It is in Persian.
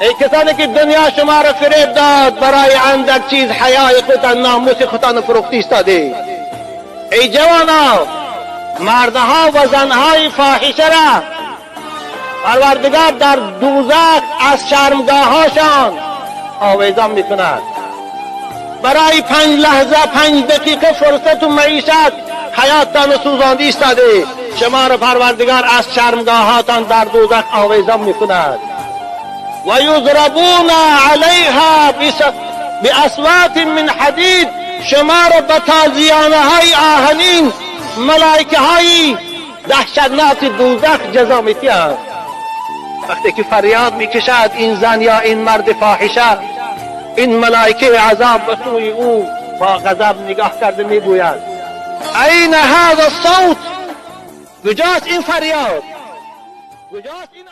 ای کسانی که دنیا شما را فریب داد برای اندک چیز حیای خودتان ناموس خودتان فروخته ایستاده. ای جوانا، مردها و زنهای فاحشه را پروردگار در دوزخ از شرمگاهاشان آویزان میکند. برای 5 لحظه 5 دقیقه فرصت و معیشت حیاتتان سوزانده ایستاده، شما را پروردگار از شرمگاهاتان در دوزخ آویزان میکند. و یضربون علیها باصوات من حدید، شما را به تازیانه های آهنین ملائکه های دهشتناک دوزخ جزا میدهند. وقتی که فریاد میکشد این زن یا این مرد فاحشه، این ملائکه عذاب به سوی او با غضب نگاه کرده میگوید این هذا الصوت، کجاست این فریاد، کجاست این